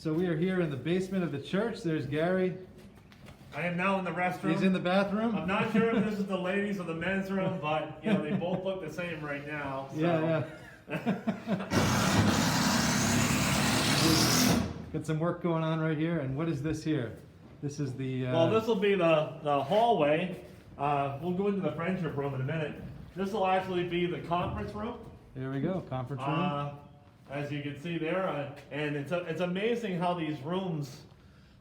So we are here in the basement of the church. There's Gary. I am now in the restroom. He's in the bathroom. I'm not sure if this is the ladies or the men's room, but you know they both look the same right now. So. Yeah. Got some work going on right here. And what is this here? This is the. Well, this will be the hallway. We'll go into the friendship room in a minute. This will actually be the conference room. There we go, conference room. As you can see there, and it's amazing how these rooms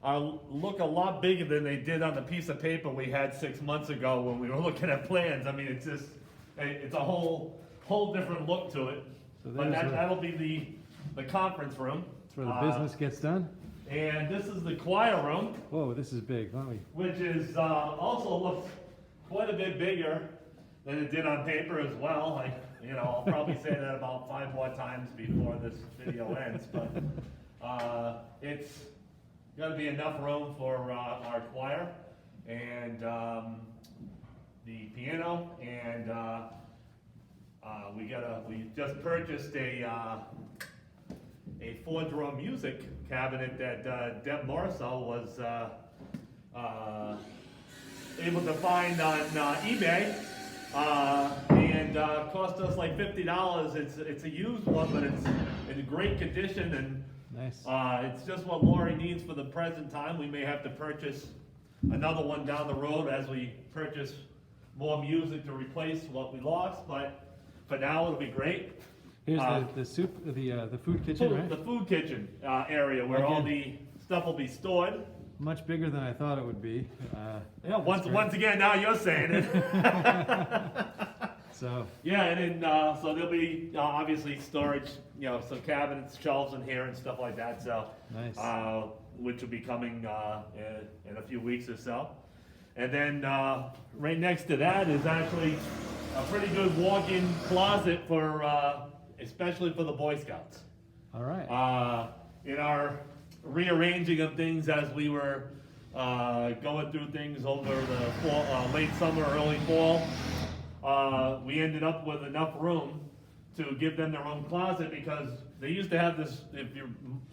look a lot bigger than they did on the piece of paper we had 6 months ago when we were looking at plans. I mean, it's a whole different look to it. So but that'll be the conference room. That's where the business gets done. And this is the choir room. Whoa, this is big, aren't we? Which is also looks quite a bit bigger than it did on paper as well. I'll probably say that about 5 more times before this video ends, but it's got to be enough room for our choir and the piano, and we just purchased a 4-drawer music cabinet that Deb Morrisell was able to find on eBay. And cost us like $50. It's a used one, but it's in great condition, and nice. It's just what Lori needs for the present time. We may have to purchase another one down the road as we purchase more music to replace what we lost, but for now it'll be great. Here's the food kitchen, right? The food kitchen area where all the stuff will be stored. Much bigger than I thought it would be. Yeah, once again, now you're saying it. So yeah, and then so there'll be obviously storage, some cabinets, shelves in here and stuff like that. So nice. Which will be coming in a few weeks or so. And then right next to that is actually a pretty good walk-in closet for especially for the Boy Scouts. All right. In our rearranging of things as we were going through things over the late summer, early fall, we ended up with enough room to give them their own closet, because they used to have this,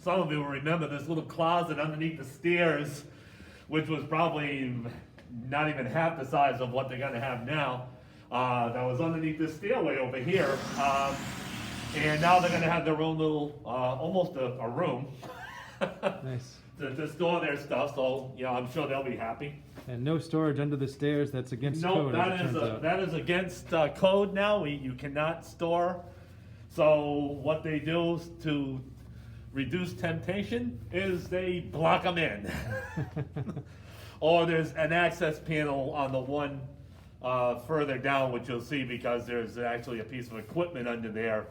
some of you will remember, this little closet underneath the stairs, which was probably not even half the size of what they're going to have now. That was underneath this stairway over here. And now they're going to have their own little, almost a room. Nice. To store their stuff, so I'm sure they'll be happy. And no storage under the stairs. That's against code. No, that is against code now. You cannot store. So what they do to reduce temptation is they block them in, or there's an access panel on the one further down, which you'll see, because there's actually a piece of equipment under there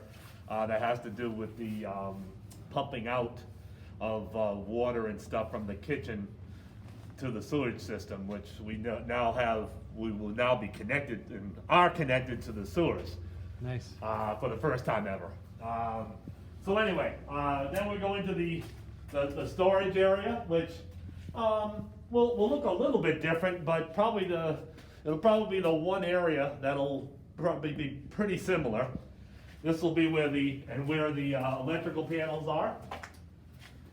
that has to do with the pumping out of water and stuff from the kitchen to the sewage system, which we will now be connected and are connected to the sewers. Nice. For the first time ever. So anyway, then we go into the storage area, which will look a little bit different, but it'll probably be the one area that'll probably be pretty similar. This will be where the electrical panels are.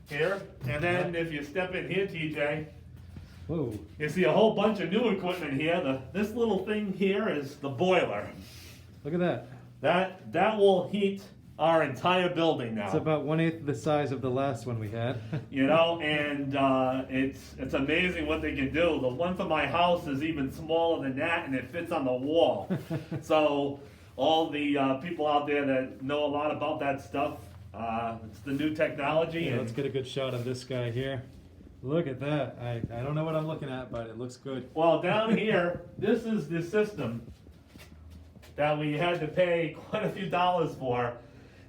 Here, and then if you step in here, TJ, whoa, you see a whole bunch of new equipment here. This little thing here is the boiler. Look at that. That will heat our entire building now. It's about 1/8 the size of the last one we had. And it's amazing what they can do. The one for my house is even smaller than that, and it fits on the wall. So all the people out there that know a lot about that stuff, it's the new technology. Yeah, let's get a good shot of this guy here. Look at that. I don't know what I'm looking at, but it looks good. Well, down here, this is the system that we had to pay quite a few dollars for.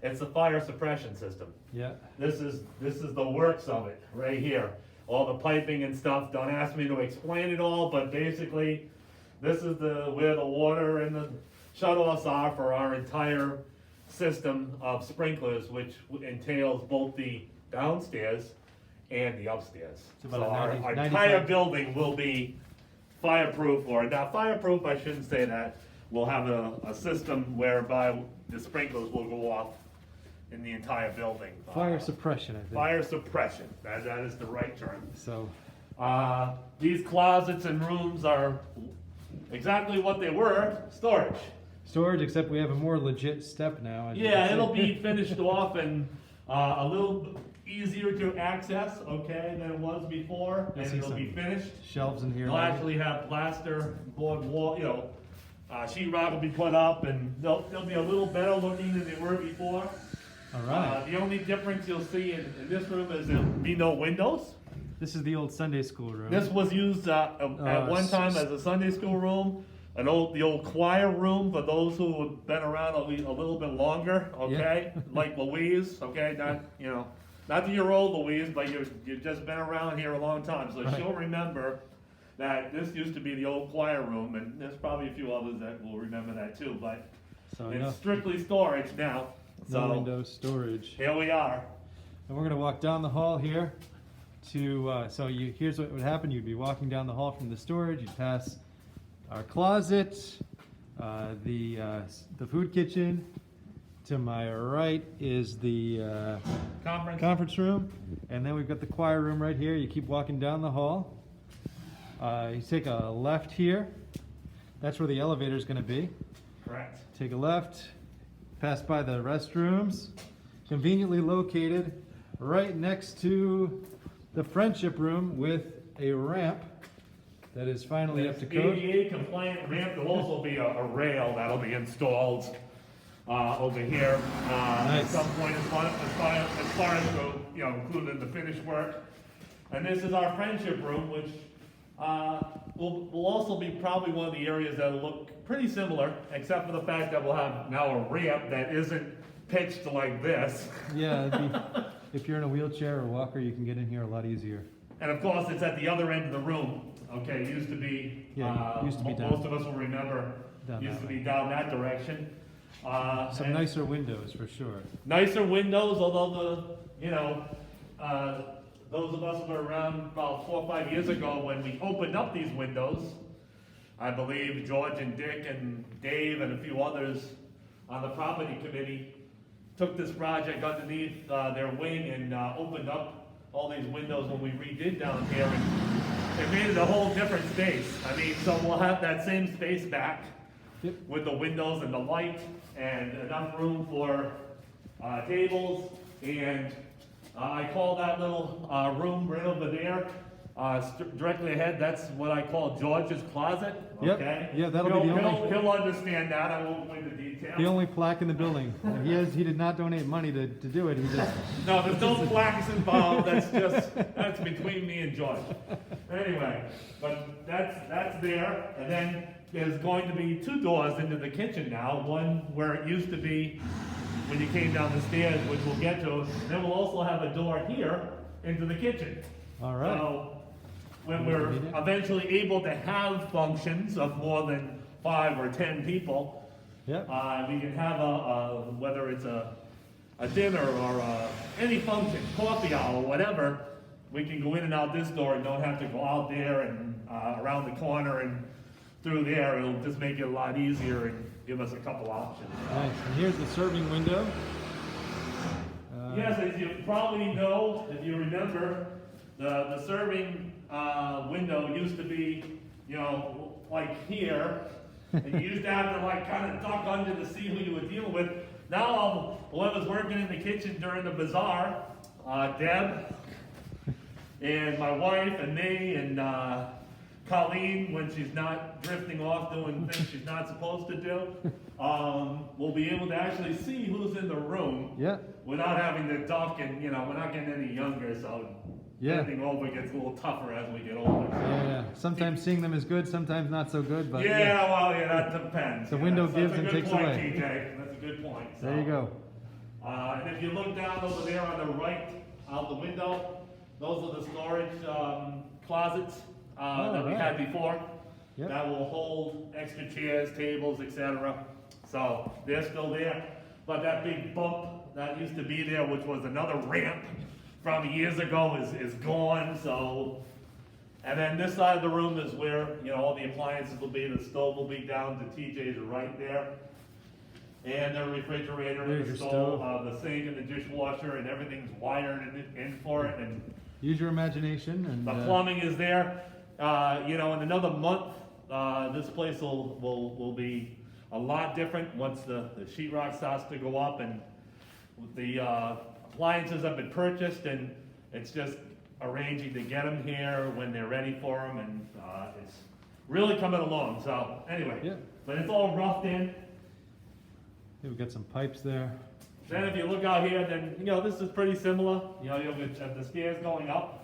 It's a fire suppression system. Yeah. This is the works of it right here. All the piping and stuff. Don't ask me to explain it all, but basically, this is where the water and the shutoffs are for our entire system of sprinklers, which entails both the downstairs and the upstairs. So our entire building will be fireproof, or not fireproof, I shouldn't say that. We'll have a system whereby the sprinklers will go off in the entire building. Fire suppression, I think. Fire suppression, that is the right term. So, These closets and rooms are exactly what they were, storage. storage, except we have a more legit step now. as you Yeah, can see. it'll be finished off and a little easier to access, okay, than it was before, I and see it'll be some finished. Shelves in here. They'll maybe. actually have plaster board wall, sheetrock will be put up, and they'll be a little better looking than they were before. All right. The only difference you'll see in this room is there'll be no windows. This is the old Sunday school room. This was used at one time as a Sunday school room, the old choir room for those who have been around a little bit longer, okay? Like Louise, okay? Not that you're old, Louise, but you've just been around here a long time, so Right. she'll remember that this used to be the old choir room, and there's probably a few others that will remember that too, but So it's no, strictly storage now. no So window storage. here we are. And we're gonna walk down the hall here to, here's what would happen. You'd be walking down the hall from the storage, you'd pass our closet, the food kitchen. To my right is the conference room, and then we've got the choir room right here. You keep walking down the hall. You take a left here. That's where the elevator is gonna be. Correct. Take a left, pass by the restrooms, conveniently located right next to the friendship room with a ramp that is finally up to code. ADA compliant ramp. There'll also be a rail that'll be installed over here at Nice. some point as far as included in the finished work. And this is our friendship room, which will also be probably one of the areas that will look pretty similar, except for the fact that we'll have now a ramp that isn't pitched like this. Yeah, if you're in a wheelchair or walker, you can get in here a lot easier. And of course, it's at the other end of the room. Okay, it used to be, Used to be down. most of us will remember, Down used that to way. be down that direction. Some And nicer windows for sure. nicer windows, although those of us who were around about 4 or 5 years ago when we opened up these windows, I believe George and Dick and Dave and a few others on the property committee took this project underneath their wing and opened up all these windows when we redid down here, and it made it a whole different space. I mean, so we'll have that same space back Yep. with the windows and the light and enough room for tables, and I call that little room right over there, directly ahead, that's what I call George's closet, Yep. okay? Yeah, that'll be the only- He'll understand that, I won't go into detail. The only plaque in the building. He did not donate money to do it. He just, No, there's no plaques involved, that's between me and George. Anyway, but that's there, and then there's going to be 2 doors into the kitchen now, one where it used to be when you came down the stairs, which we'll get to, and then we'll also have a door here into the kitchen. all right. So, when we're eventually able to have functions of more than 5 or 10 people, Yep. we can have whether it's a dinner or any function, coffee hour, whatever, we can go in and out this door and don't have to go out there and around the corner and through there. It'll just make it a lot easier and give us a couple options. Nice. And here's the serving window. Yes, as you probably know, if you remember, the serving window used to be, like here, and you used to have to like kind of duck under to see who you were dealing with. Now, whoever's working in the kitchen during the bazaar, Deb, and my wife, and me, and Colleen, when she's not drifting off doing things she's not supposed to do, we'll be able to actually see who's in the room Yeah. without having to duck, and we're not getting any younger, so Yeah. bending over gets a little tougher as we get older. Yeah. Sometimes seeing them is good, sometimes not so good, but that depends. The window That's gives a and good takes point, away. TJ. That's a good point. So, there you go. And if you look down over there on the right, out the window, those are the storage closets that we had before. Yep. That will hold extra chairs, tables, etc. So they're still there. But that big bump that used to be there, which was another ramp from years ago, is gone. So, and then this side of the room is where all the appliances will be. The stove will be down to TJ's right there. and the refrigerator There's and your the stove, stove. the sink and the dishwasher, and everything's wired in for it, and Use your imagination and. the plumbing is there. You know, in another month, this place will be a lot different once the sheetrock starts to go up and the appliances have been purchased, and it's just arranging to get them here when they're ready for them, and it's really coming along. So anyway, Yeah. but it's all roughed in. Yeah, we've got some pipes there. Then if you look out here, then, you know, this is pretty similar. You know, you'll have the stairs going up.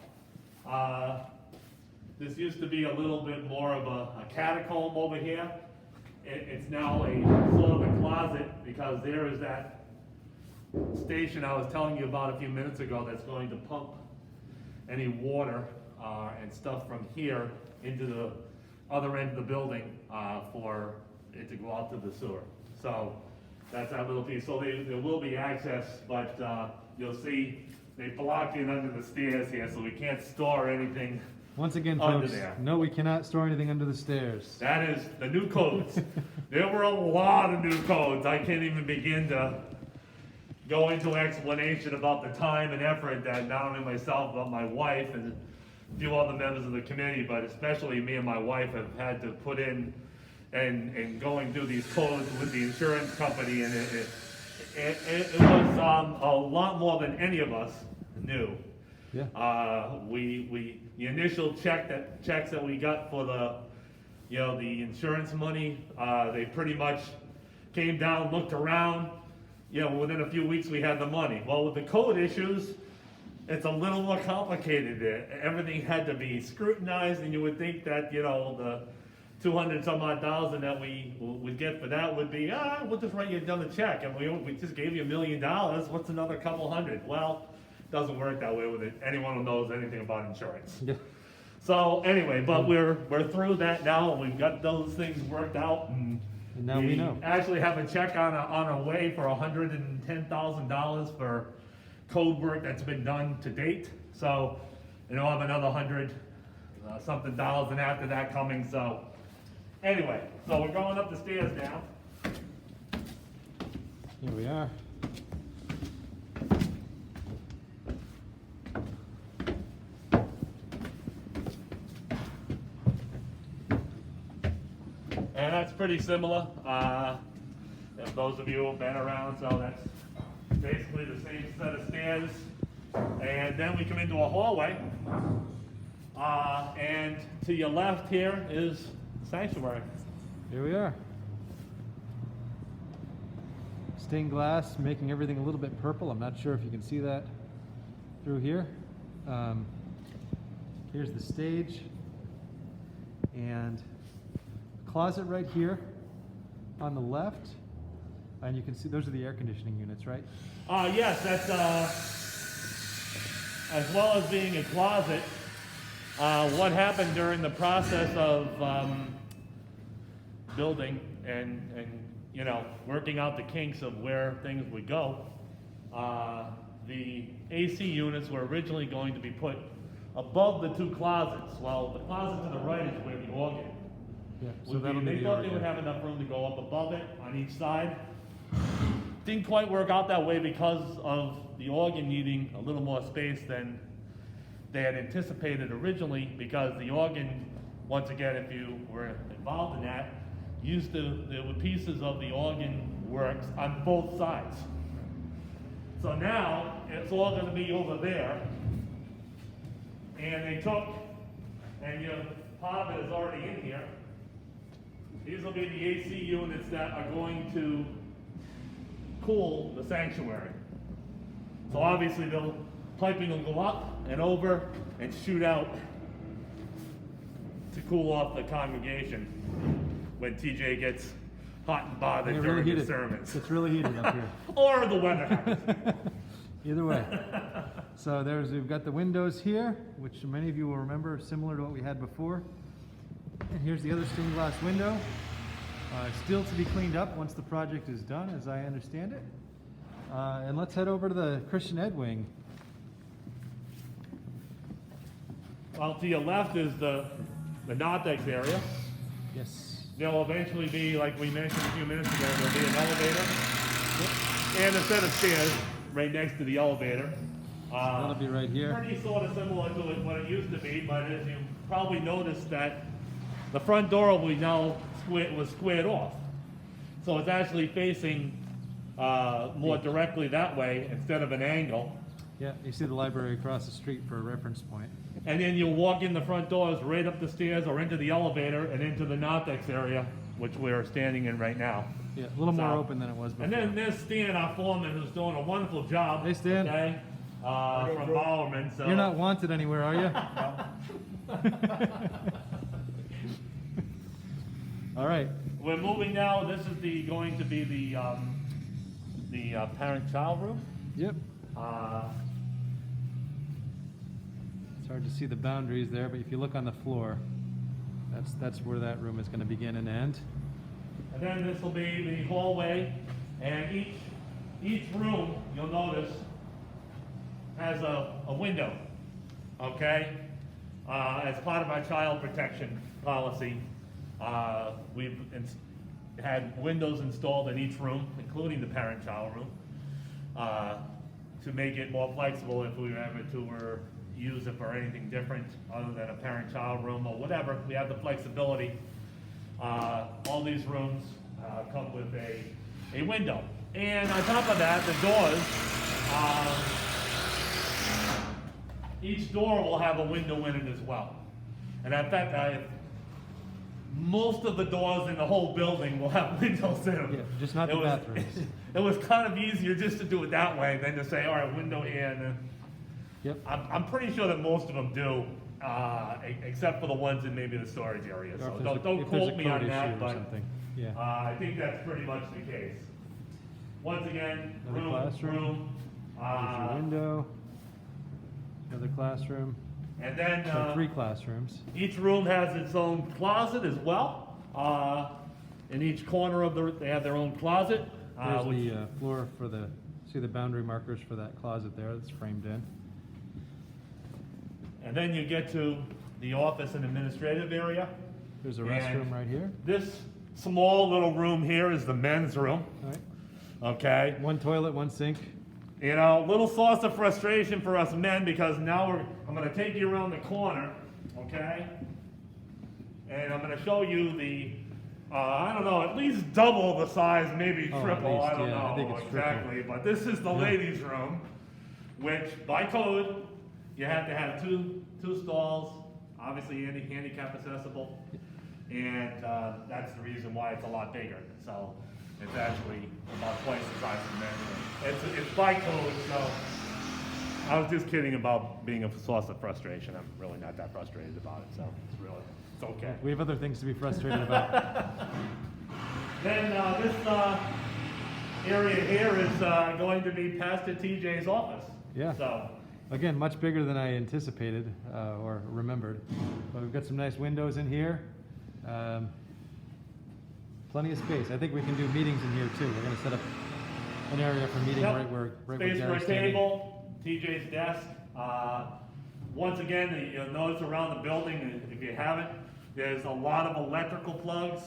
This used to be a little bit more of a catacomb over here. It's now a sort of a closet, because there is that station I was telling you about a few minutes ago that's going to pump any water and stuff from here into the other end of the building for it to go out to the sewer. So that's that little piece. So there will be access, but you'll see they blocked in under the stairs here, so we can't store anything. Once again, Under folks, there. no, we cannot store anything under the stairs. That is the new codes. There were a lot of new codes. I can't even begin to go into explanation about the time and effort that not only myself, but my wife and a few other members of the committee, but especially me and my wife have had to put in and going through these codes with the insurance company, and it was a lot more than any of us knew. Yeah. The initial checks that we got for the, you know, the insurance money, they pretty much came down, looked around, you know, within a few weeks we had the money. Well, with the code issues, it's a little more complicated. Everything had to be scrutinized, and you would think that, you know, the 200 some odd thousand that we would get for that would be, we'll just write you another check, and we just gave you $1 million, what's another couple hundred? Well, doesn't work that way with it. Anyone who knows anything about insurance. Yeah. So anyway, but we're through that now, and we've got those things worked out, and And now we know. actually have a check on a way for $110,000 for code work that's been done to date. So, you know, I have another 100 something thousand after that coming. So anyway, so we're going up the stairs now. Here we are. And that's pretty similar. If those of you who have been around, so that's basically the same set of stairs. And then we come into a hallway. And to your left here is the sanctuary. Here we are. Stained glass, making everything a little bit purple. I'm not sure if you can see that through here. Here's the stage. And closet right here on the left. And you can see those are the air conditioning units, right? Yes, that's, as well as being a closet, what happened during the process of building and you know, working out the kinks of where things would go, the AC units were originally going to be put above the two closets. Well, the closet to the right is where the organ Yeah. would be. be They the thought they organ. would have enough room to go up above it on each side. Didn't quite work out that way because of the organ needing a little more space than they had anticipated originally, because the organ, once again, if you were involved in that, there were pieces of the organ works on both sides. So now it's all going to be over there, and they took, and part of it is already in here. These will be the AC units that are going to cool the sanctuary. So obviously the piping will go up and over and shoot out to cool off the congregation when TJ gets hot and bothered They're during really his heated. sermons. It's really heated up here. Or the weather happens. Either way. So we've got the windows here, which many of you will remember are similar to what we had before. And here's the other stained glass window. Still to be cleaned up once the project is done, as I understand it. And let's head over to the Christian Ed wing. Well, to your left is the narthex area. Yes. there'll eventually be, like we mentioned a few minutes ago, there'll be an elevator and a set of stairs right next to the elevator. That'll be right here. Pretty sort of similar to what it used to be, but as you probably noticed that the front door we now was squared off. So it's actually facing more directly that way instead of an angle. Yeah, you see the library across the street for a reference point. And then you'll walk in the front doors right up the stairs or into the elevator and into the narthex area, which we're standing in right now. Yeah, a little more So- open than it was before. And then there's Stan, our foreman, who's doing a wonderful job. Hey, Stan. Okay? From Bowerman, so. You're not wanted anywhere, are you? All right. We're moving now. This is going to be the parent-child room. Yep. Uh, It's hard to see the boundaries there, but if you look on the floor, that's where that room is going to begin and end. And then this will be the hallway, and each room, you'll notice, has a window, okay? As part of our child protection policy, we've had windows installed in each room, including the parent-child room, to make it more flexible if we were ever to use it for anything different other than a parent-child room or whatever. We have the flexibility. All these rooms come with a window. And on top of that, the doors, each door will have a window in it as well. And in fact, most of the doors in the whole building will have windows in them. Yeah, just not the bathrooms. It was kind of easier just to do it that way than to say, all right, window in. Yep. I'm pretty sure that most of them do, except for the ones in maybe the storage area. Or So if there's don't if there's a quote me code on issue that, or but something. Yeah. I think that's pretty much the case. Once again, Another classroom. room. There's your window. Another classroom. And then So 3 classrooms. each room has its own closet as well. In each corner of they have their own closet. There's which- the floor for see the boundary markers for that closet there that's framed in. And then you get to the office and administrative area. There's a And restroom right here. This small little room here is the men's room, All right. okay? 1 toilet, 1 sink. You know, little source of frustration for us men because now I'm gonna take you around the corner, okay? And I'm gonna show you the, I don't know, at least double the size, maybe Oh, at triple, least, I don't yeah, I think know it's exactly. But this is the ladies' room, which by code, you have to have two stalls, obviously handicap accessible. And that's the reason why it's a lot bigger. So it's actually about twice the size of the men's room. It's by code, so I was just kidding about being a source of frustration. I'm really not that frustrated about it, so it's okay. We have other things to be frustrated about. Then this area here is going to be Pastor TJ's office. Yeah. So Again, much bigger than I anticipated or remembered. But we've got some nice windows in here. Plenty of space. I think we can do meetings in here too. We're going to set up an area for meeting Yep. right where space for a Gary's standing. table, TJ's desk. Once again, you'll notice around the building, if you haven't, there's a lot of electrical plugs,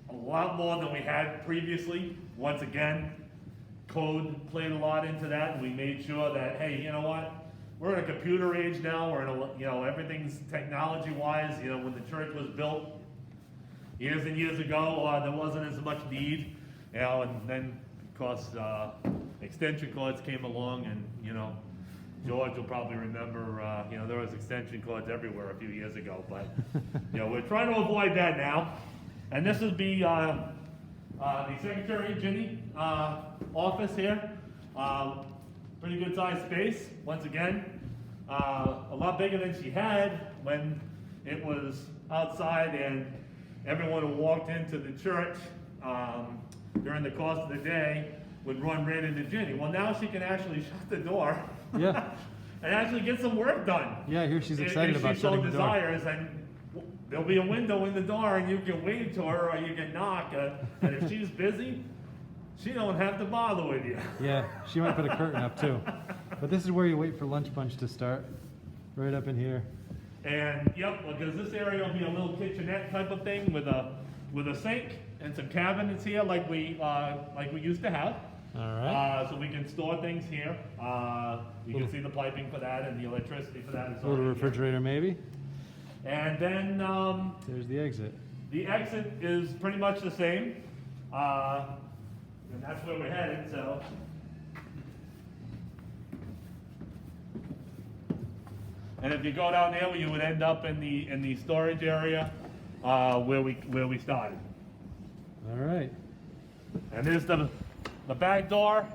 a lot more than we had previously. Once again, code played a lot into that, and we made sure that, hey, you know what? We're in a computer age now. We're in a, everything's technology-wise. When the church was built years and years ago, there wasn't as much need. And then, of course, extension cords came along, and George will probably remember, there was extension cords everywhere a few years ago. But we're trying to avoid that now. And this would be the secretary, Ginny, office here. Pretty good sized space, once again. A lot bigger than she had when it was outside and everyone who walked into the church during the course of the day would run right into Ginny. Well, now she can actually shut the door. Yeah. And actually get some work done. Yeah, here she's excited about if she so shutting the door. desires, and there'll be a window in the door, and you can wave to her or you can knock. And if she's busy, she don't have to bother with you. Yeah, she might put a curtain up too. But this is where you wait for lunch bunch to start. Right up in here. And yep, because this area will be a little kitchenette type of thing with a with a sink and some cabinets here like we used to have. All right. So we can store things here. You can see the piping for that and the electricity for that. A little refrigerator maybe. And then There's the exit. the exit is pretty much the same. And that's where we're headed, so. And if you go down there, you would end up in the storage area where we started. All right. And there's the back door.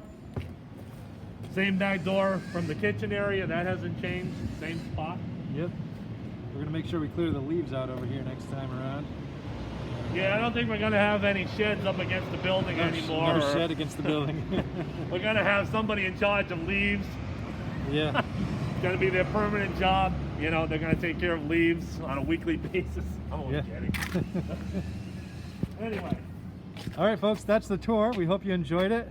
Same back door from the kitchen area. That hasn't changed. Same spot. Yep. We're gonna make sure we clear the leaves out over here next time around. Yeah, I don't think we're gonna have any sheds up against the building anymore. No shed against the building. We're gonna have somebody in charge of leaves. Yeah. It's gonna be their permanent job. You know, they're gonna take care of leaves on a weekly basis. I'm only kidding. Anyway. All right, folks, that's the tour. We hope you enjoyed it.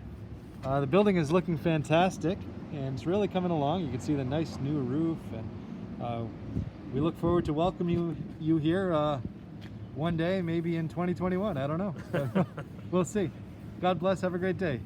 The building is looking fantastic, and it's really coming along. You can see the nice new roof, and we look forward to welcoming you here one day, maybe in 2021. I don't know. We'll see. God bless. Have a great day.